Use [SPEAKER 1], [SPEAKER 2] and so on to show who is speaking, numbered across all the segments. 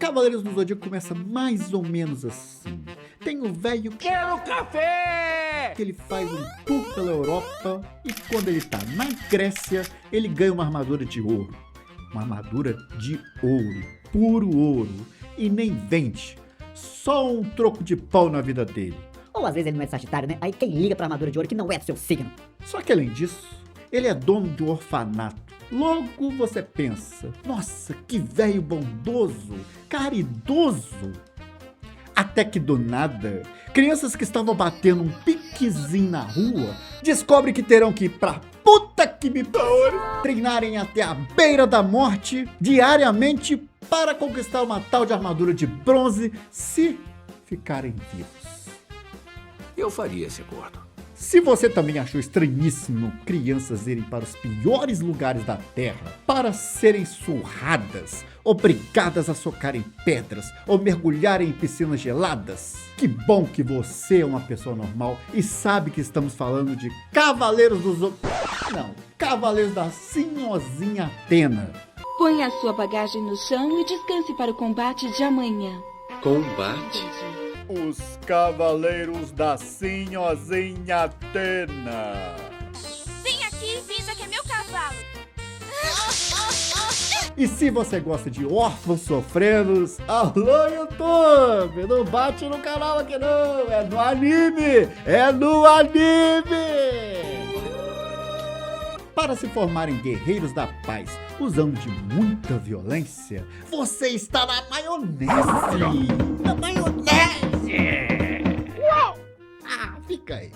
[SPEAKER 1] Cavaleiros do Zodíaco começa mais ou menos assim. Tem o velho que
[SPEAKER 2] Quero café!
[SPEAKER 1] ele faz um tour pela Europa e quando ele tá na Grécia, ele ganha uma armadura de ouro. Uma armadura de ouro, puro ouro. E nem vende. Só um troco de pau na vida dele.
[SPEAKER 3] Ou às vezes ele não é de Sagitário, né? Aí quem liga pra armadura de ouro que não é do seu signo?
[SPEAKER 1] Só que além disso, ele é dono de um orfanato. Logo você pensa, nossa, que velho bondoso, caridoso. Até que do nada, crianças que estavam batendo um piquezinho na rua, descobrem que terão que ir pra puta que me pariu, treinarem até a beira da morte, diariamente, para conquistar uma tal de armadura de bronze, se ficarem vivos.
[SPEAKER 2] Eu faria esse acordo.
[SPEAKER 1] Se você também achou estranhíssimo crianças irem para os piores lugares da Terra para serem surradas, obrigadas a socarem pedras ou mergulharem em piscinas geladas, que bom que você é uma pessoa normal e sabe que estamos falando de Cavaleiros dos... Cavaleiros da Senhorzinha Atena.
[SPEAKER 4] Ponha a sua bagagem no chão e descanse para o combate de amanhã.
[SPEAKER 5] Combate?
[SPEAKER 1] Os Cavaleiros da Senhorzinha Atena.
[SPEAKER 6] Vem aqui e finja que é meu cavalo.
[SPEAKER 1] E se você gosta de órfãos sofrenos, alô YouTube, não bate no canal aqui não, é no anime, Para se formarem guerreiros da paz, usando de muita violência, você está na maionese! Na maionese! Fica aí.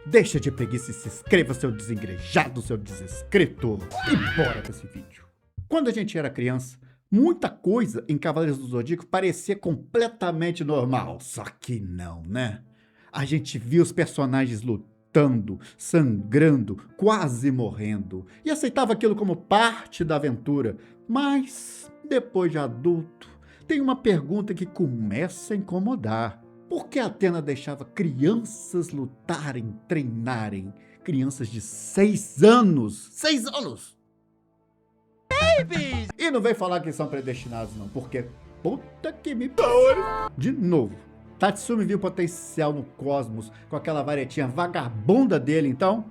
[SPEAKER 1] Deixa de preguiça e se inscreva, seu desengrejado, seu desinscrito. E bora com esse vídeo. Quando a gente era criança, muita coisa em Cavaleiros do Zodíaco parecia completamente normal. Só que não, né? A gente via os personagens lutando, sangrando, quase morrendo, e aceitava aquilo como parte da aventura. Mas, depois de adulto, tem uma pergunta que começa a incomodar. Por que Atena deixava crianças lutarem, treinarem? Crianças de 6 anos! 6 anos! Babies! E não vem falar que são predestinados não, porque puta que me pariu! De novo. Tatsumi viu potencial no cosmos com aquela varetinha vagabunda dele, então?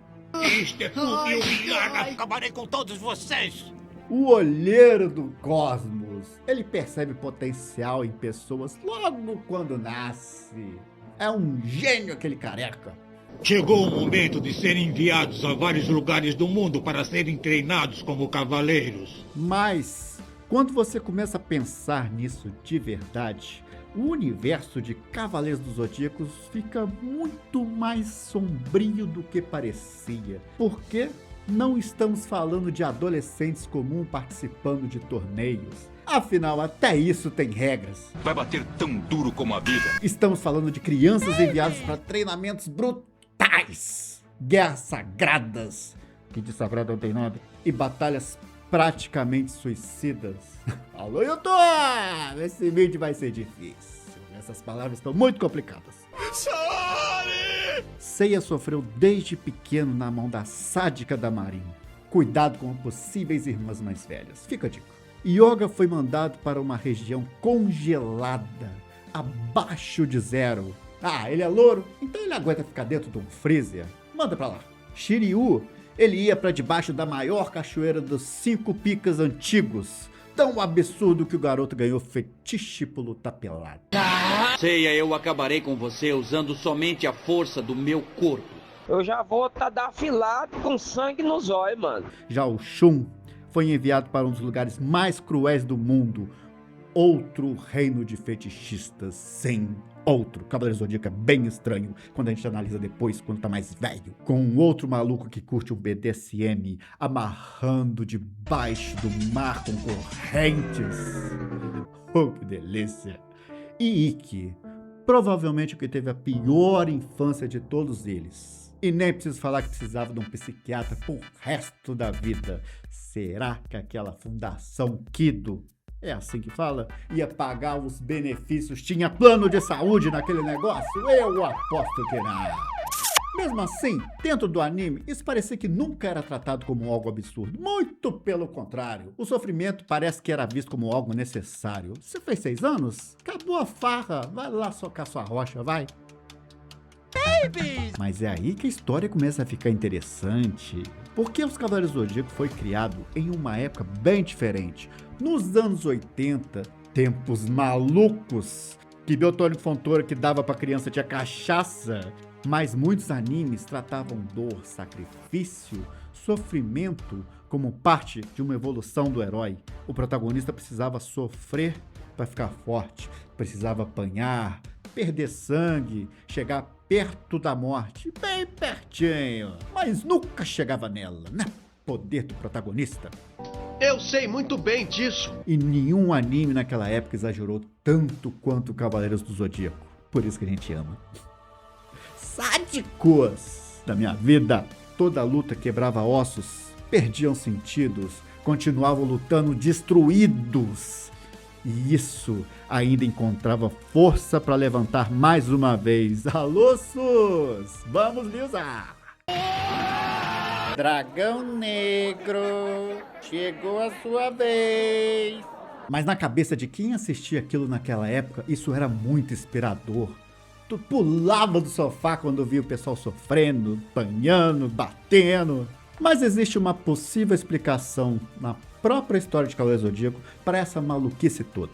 [SPEAKER 2] Isto é tudo e humilhar, acabarei com todos vocês!
[SPEAKER 1] O olheiro do cosmos, ele percebe potencial em pessoas logo quando nasce. É um gênio aquele careca.
[SPEAKER 7] Chegou o momento de serem enviados a vários lugares do mundo para serem treinados como cavaleiros.
[SPEAKER 1] Mas, quando você começa a pensar nisso de verdade, o universo de Cavaleiros dos Zodíacos fica muito mais sombrio do que parecia. Porque não estamos falando de adolescentes comuns participando de torneios. Afinal, até isso tem regras.
[SPEAKER 5] Vai bater tão duro como a vida.
[SPEAKER 1] Estamos falando de crianças enviadas para treinamentos brutais, guerras sagradas, que de sagrado não tem nada, e batalhas praticamente suicidas. Alô, YouTube! Esse vídeo vai ser difícil. Essas palavras estão muito complicadas. Seiya sofreu desde pequeno na mão da sádica da Marinha. Cuidado com possíveis irmãs mais velhas. Fica a dica. Yoga foi mandado para uma região congelada, abaixo de zero. Ah, ele é louro? Então ele aguenta ficar dentro de um freezer. Manda pra lá. Shiryu, ele ia para debaixo da maior cachoeira dos 5 picas antigos. Tão absurdo que o garoto ganhou fetiche por lutar pelado.
[SPEAKER 8] Seiya, eu acabarei com você usando somente a força do meu corpo.
[SPEAKER 9] Eu já vou dar afilado com sangue nos olhos, mano.
[SPEAKER 1] Já o Shun foi enviado para um dos lugares mais cruéis do mundo. Outro reino de fetichistas, sem outro. Cavaleiro Zodíaco é bem estranho quando a gente analisa depois, quando tá mais velho. Com um outro maluco que curte um BDSM, amarrando debaixo do mar com correntes. Oh, que delícia! E Ikki, provavelmente o que teve a pior infância de todos eles. E nem preciso falar que precisava de um psiquiatra pro resto da vida. Será que aquela fundação Kido, é assim que fala, ia pagar os benefícios? Tinha plano de saúde naquele negócio? Eu aposto que não. Mesmo assim, dentro do anime, isso parecia que nunca era tratado como algo absurdo. Muito pelo contrário. O sofrimento parece que era visto como algo necessário. Você fez 6 anos? Acabou a farra. Vai lá socar sua rocha, vai. Mas é aí que a história começa a ficar interessante. Porque os Cavaleiros do Zodíaco foi criado em uma época bem diferente. Nos anos 80, tempos malucos, que Biotônico Fontoura que dava pra criança tinha cachaça. Mas muitos animes tratavam dor, sacrifício, sofrimento como parte de uma evolução do herói. O protagonista precisava sofrer para ficar forte, precisava apanhar, perder sangue, chegar perto da morte, bem pertinho, mas nunca chegava nela, né? Poder do protagonista.
[SPEAKER 10] Eu sei muito bem disso.
[SPEAKER 1] E nenhum anime naquela época exagerou tanto quanto Cavaleiros do Zodíaco. Por isso que a gente ama. Sádicos da minha vida. Toda luta quebrava ossos, perdiam sentidos, continuavam lutando destruídos. E isso ainda encontrava força para levantar mais uma vez. Alô, Sus! Vamos lhe usar! Dragão Negro, chegou a sua vez! Mas na cabeça de quem assistia aquilo naquela época, isso era muito inspirador. Tu pulava do sofá quando via o pessoal sofrendo, apanhando, batendo. Mas existe uma possível explicação na própria história de Cavaleiro Zodíaco para essa maluquice toda.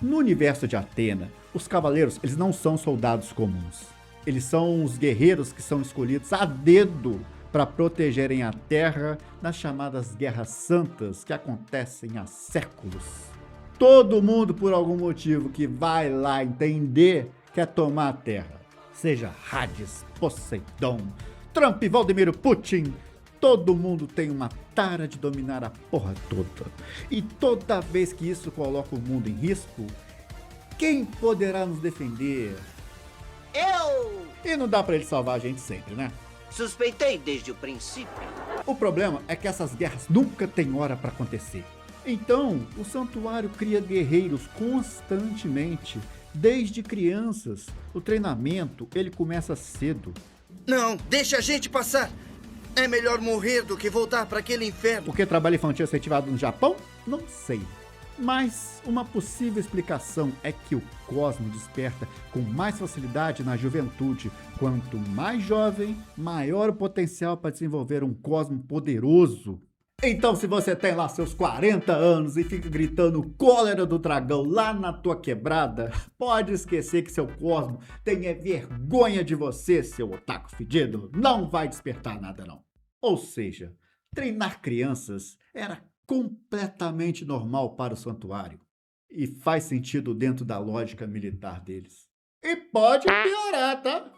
[SPEAKER 1] No universo de Atena, os cavaleiros eles não são soldados comuns. Eles são os guerreiros que são escolhidos a dedo para protegerem a Terra nas chamadas Guerras Santas que acontecem há séculos. Todo mundo, por algum motivo que vai lá entender, quer tomar a Terra. Seja Hades, Poseidon, Trump, Vladimir Putin, todo mundo tem uma tara de dominar a porra toda. E toda vez que isso coloca o mundo em risco, quem poderá nos defender?
[SPEAKER 11] Eu!
[SPEAKER 1] E não dá pra ele salvar a gente sempre, né?
[SPEAKER 11] Suspeitei desde o princípio.
[SPEAKER 1] O problema é que essas guerras nunca têm hora pra acontecer. Então, o santuário cria guerreiros constantemente. Desde crianças, o treinamento ele começa cedo.
[SPEAKER 12] Não, deixa a gente passar. É melhor morrer do que voltar para aquele inferno.
[SPEAKER 1] Por que trabalho infantil é incentivado no Japão? Não sei. Mas uma possível explicação é que o cosmo desperta com mais facilidade na juventude. Quanto mais jovem, maior o potencial para desenvolver um cosmo poderoso. Então, se você tem lá seus 40 anos e fica gritando cólera do dragão lá na tua quebrada, pode esquecer que seu cosmo tenha vergonha de você, seu otaku fedido. Não vai despertar nada, não. Ou seja, treinar crianças era completamente normal para o santuário. E faz sentido dentro da lógica militar deles. E pode piorar, tá?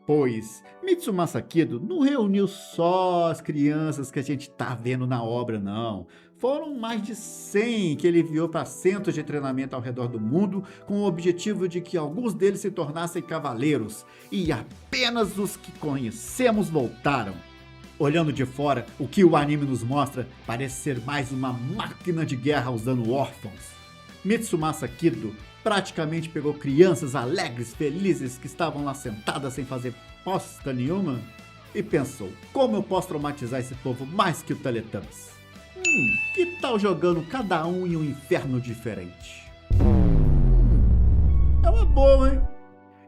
[SPEAKER 1] Pois Mitsumasa Kido não reuniu só as crianças que a gente tá vendo na obra, não. Foram mais de 100 que ele enviou para centros de treinamento ao redor do mundo com o objetivo de que alguns deles se tornassem cavaleiros. E apenas os que conhecemos voltaram. Olhando de fora, o que o anime nos mostra parece ser mais uma máquina de guerra usando órfãos. Mitsumasa Kido praticamente pegou crianças alegres, felizes, que estavam lá sentadas sem fazer bosta nenhuma e pensou, como eu posso traumatizar esse povo mais que o Teletubbies? Que tal jogando cada um em um inferno diferente? É uma boa, hein?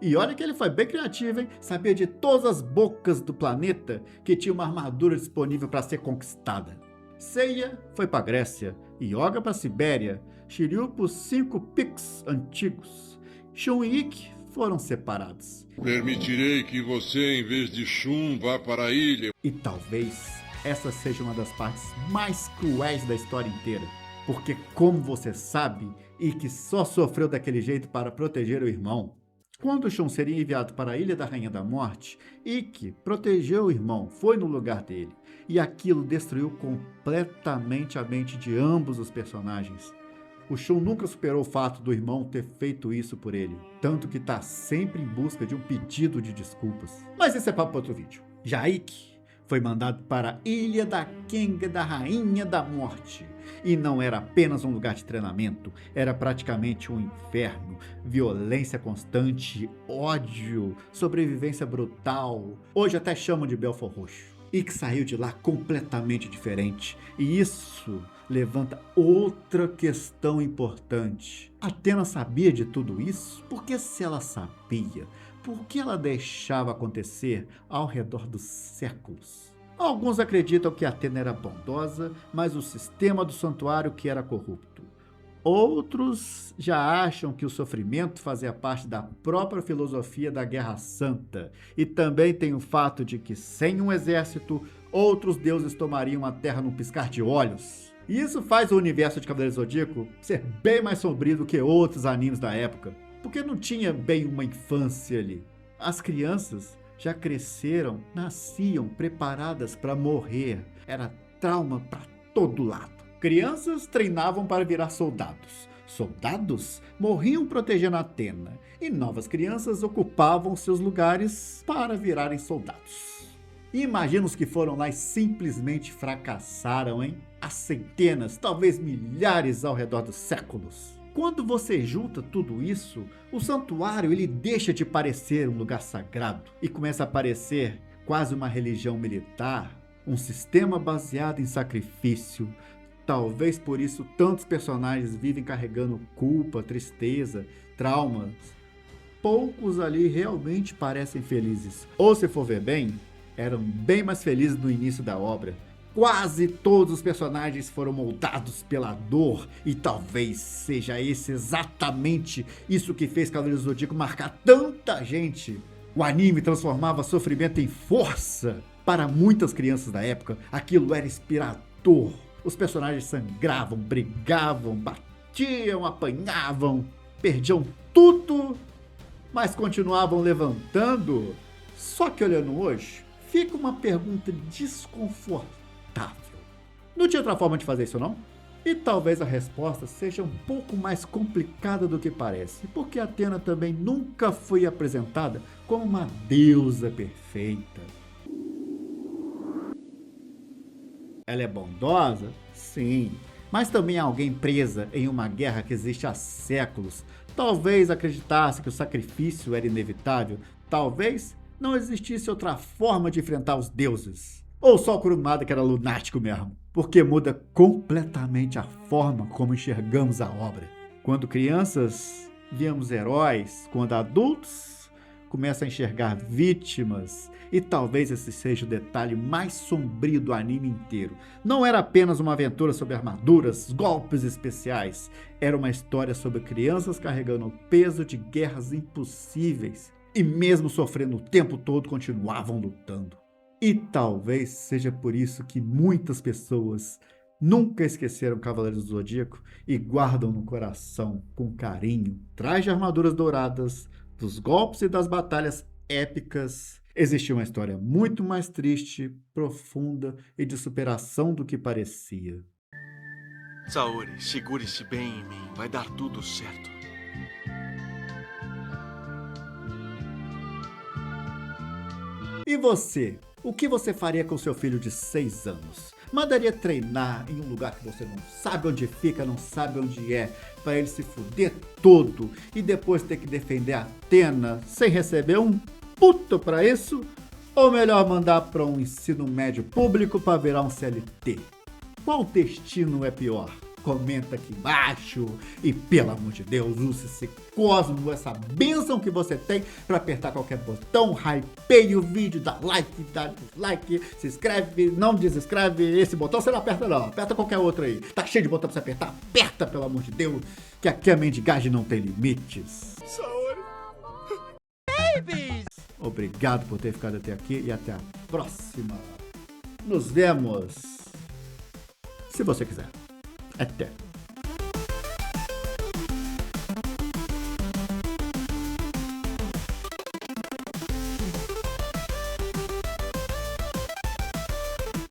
[SPEAKER 1] E olha que ele foi bem criativo, hein? Sabia de todas as bocas do planeta que tinha uma armadura disponível para ser conquistada. Seiya foi para Grécia, Yoga para Sibéria, Shiryu para os 5 Pics antigos. Shun e Ikki foram separados.
[SPEAKER 13] Permitirei que você, em vez de Shun, vá para a ilha.
[SPEAKER 1] E talvez essa seja uma das partes mais cruéis da história inteira. Porque, como você sabe, Ikki só sofreu daquele jeito para proteger o irmão. Quando Shun seria enviado para a Ilha da Rainha da Morte, Ikki protegeu o irmão, foi no lugar dele. E aquilo destruiu completamente a mente de ambos os personagens. O Shun nunca superou o fato do irmão ter feito isso por ele, tanto que está sempre em busca de um pedido de desculpas. Mas esse é papo para outro vídeo. Já Ikki foi mandado para a Ilha da Kenga da Rainha da Morte, E não era apenas um lugar de treinamento, era praticamente um inferno. Violência constante, ódio, sobrevivência brutal. Hoje até chamam de Belfort Roxo. E que saiu de lá completamente diferente. E isso levanta outra questão importante. Athena sabia de tudo isso? Porque se ela sabia, por que ela deixava acontecer ao redor dos séculos? Alguns acreditam que Athena era bondosa, mas o sistema do santuário que era corrupto. Outros já acham que o sofrimento fazia parte da própria filosofia da Guerra Santa. E também tem o fato de que, sem um exército, outros deuses tomariam a Terra num piscar de olhos. E isso faz o universo de Cavaleiro do Zodíaco ser bem mais sombrio do que outros animes da época, porque não tinha bem uma infância ali. As crianças já cresceram, nasciam preparadas para morrer. Era trauma para todo lado. Crianças treinavam para virar soldados. Soldados morriam protegendo Athena. E novas crianças ocupavam seus lugares para virarem soldados. E imagina os que foram lá e simplesmente fracassaram, hein? Há centenas, talvez milhares ao redor dos séculos. Quando você junta tudo isso, o santuário ele deixa de parecer um lugar sagrado e começa a parecer quase uma religião militar, um sistema baseado em sacrifício. Talvez por isso tantos personagens vivem carregando culpa, tristeza, traumas. Poucos ali realmente parecem felizes. Ou se for ver bem, eram bem mais felizes no início da obra. Quase todos os personagens foram moldados pela dor e talvez seja esse exatamente isso que fez Cavaleiro do Zodíaco marcar tanta gente. O anime transformava sofrimento em força. Para muitas crianças da época, aquilo era inspirador. Os personagens sangravam, brigavam, batiam, apanhavam, perdiam tudo, mas continuavam levantando. Só que olhando hoje, fica uma pergunta desconfortável. Não tinha outra forma de fazer isso, não? E talvez a resposta seja um pouco mais complicada do que parece, porque Athena também nunca foi apresentada como uma deusa perfeita. Ela é bondosa? Sim. Mas também é alguém presa em uma guerra que existe há séculos. Talvez acreditasse que o sacrifício era inevitável. Talvez não existisse outra forma de enfrentar os deuses. Ou só o Kurumada que era lunático mesmo. Porque muda completamente a forma como enxergamos a obra. Quando crianças, víamos heróis. Quando adultos, começam a enxergar vítimas. E talvez esse seja o detalhe mais sombrio do anime inteiro. Não era apenas uma aventura sobre armaduras, golpes especiais. Era uma história sobre crianças carregando o peso de guerras impossíveis. E mesmo sofrendo o tempo todo, continuavam lutando. E talvez seja por isso que muitas pessoas nunca esqueceram Cavaleiros do Zodíaco e guardam no coração com carinho. Atrás de armaduras douradas, dos golpes e das batalhas épicas, existia uma história muito mais triste, profunda e de superação do que parecia.
[SPEAKER 10] Saori, segure-se bem em mim. Vai dar tudo certo.
[SPEAKER 1] E você? O que você faria com seu filho de 6 anos? Mandaria treinar em um lugar que você não sabe onde fica, não sabe onde é, para ele se fuder todo e depois ter que defender a Athena sem receber um puto pra isso? Ou melhor mandar para um ensino médio público para virar um CLT? Qual destino é pior? Comenta aqui embaixo e, pelo amor de Deus, use esse cosmo, essa bênção que você tem para apertar qualquer botão, hypeie o vídeo, dá like, dá dislike, se inscreve, não desinscreve, esse botão você não aperta não, aperta qualquer outro aí, tá cheio de botão pra você apertar, aperta pelo amor de Deus, que aqui a mendigagem não tem limites.
[SPEAKER 10] Saori.
[SPEAKER 1] Babies! Obrigado por ter ficado até aqui e até a próxima. Nos vemos, se você quiser. Até.